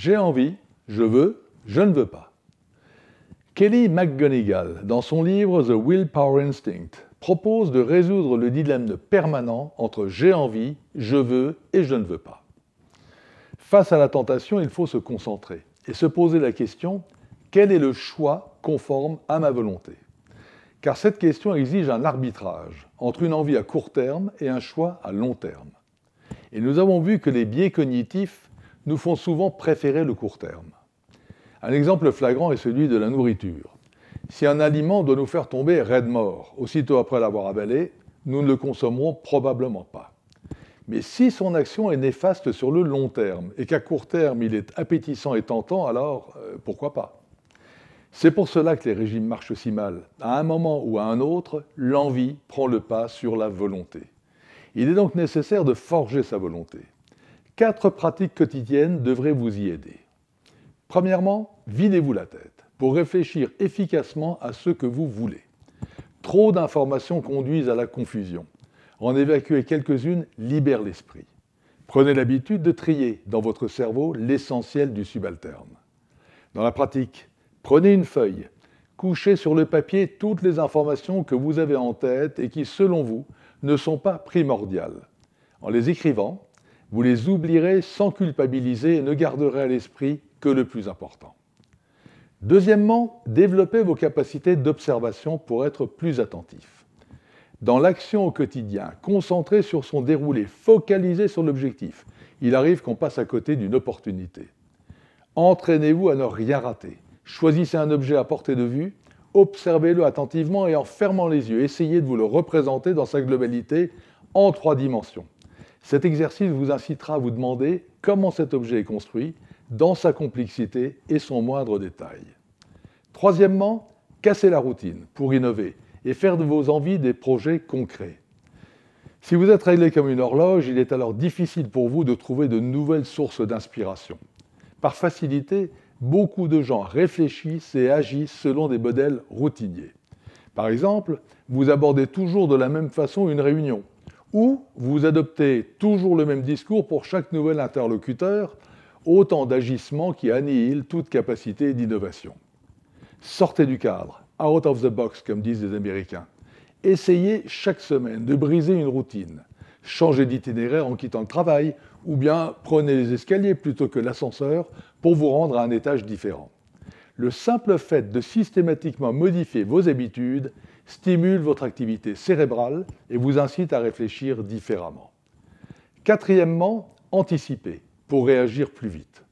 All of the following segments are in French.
J'ai envie, je veux, je ne veux pas. Kelly McGonigal, dans son livre The Willpower Instinct, propose de résoudre le dilemme permanent entre j'ai envie, je veux et je ne veux pas. Face à la tentation, il faut se concentrer et se poser la question « Quel est le choix conforme à ma volonté ?» Car cette question exige un arbitrage entre une envie à court terme et un choix à long terme. Et nous avons vu que les biais cognitifs nous font souvent préférer le court terme. Un exemple flagrant est celui de la nourriture. Si un aliment doit nous faire tomber raide mort aussitôt après l'avoir avalé, nous ne le consommerons probablement pas. Mais si son action est néfaste sur le long terme et qu'à court terme il est appétissant et tentant, alors pourquoi pas ? C'est pour cela que les régimes marchent si mal. À un moment ou à un autre, l'envie prend le pas sur la volonté. Il est donc nécessaire de forger sa volonté. 4 pratiques quotidiennes devraient vous y aider. Premièrement, videz-vous la tête pour réfléchir efficacement à ce que vous voulez. Trop d'informations conduisent à la confusion. En évacuer quelques-unes libère l'esprit. Prenez l'habitude de trier dans votre cerveau l'essentiel du subalterne. Dans la pratique, prenez une feuille, couchez sur le papier toutes les informations que vous avez en tête et qui, selon vous, ne sont pas primordiales. En les écrivant, vous les oublierez sans culpabiliser et ne garderez à l'esprit que le plus important. Deuxièmement, développez vos capacités d'observation pour être plus attentif. Dans l'action au quotidien, concentrez sur son déroulé, focalisez sur l'objectif. Il arrive qu'on passe à côté d'une opportunité. Entraînez-vous à ne rien rater. Choisissez un objet à portée de vue, observez-le attentivement et en fermant les yeux, essayez de vous le représenter dans sa globalité en 3 dimensions. Cet exercice vous incitera à vous demander comment cet objet est construit, dans sa complexité et son moindre détail. Troisièmement, cassez la routine pour innover et faire de vos envies des projets concrets. Si vous êtes réglé comme une horloge, il est alors difficile pour vous de trouver de nouvelles sources d'inspiration. Par facilité, beaucoup de gens réfléchissent et agissent selon des modèles routiniers. Par exemple, vous abordez toujours de la même façon une réunion, ou vous adoptez toujours le même discours pour chaque nouvel interlocuteur, autant d'agissements qui annihilent toute capacité d'innovation. Sortez du cadre, out of the box, comme disent les Américains. Essayez chaque semaine de briser une routine. Changez d'itinéraire en quittant le travail, ou bien prenez les escaliers plutôt que l'ascenseur pour vous rendre à un étage différent. Le simple fait de systématiquement modifier vos habitudes stimule votre activité cérébrale et vous incite à réfléchir différemment. Quatrièmement, anticipez pour réagir plus vite.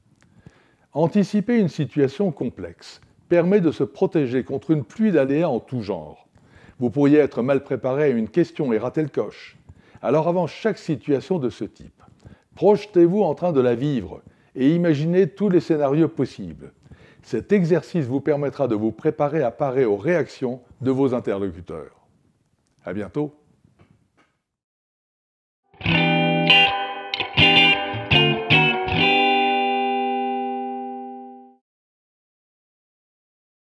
Anticiper une situation complexe permet de se protéger contre une pluie d'aléas en tout genre. Vous pourriez être mal préparé à une question et rater le coche. Alors avant chaque situation de ce type, projetez-vous en train de la vivre et imaginez tous les scénarios possibles. Cet exercice vous permettra de vous préparer à parer aux réactions de vos interlocuteurs. À bientôt.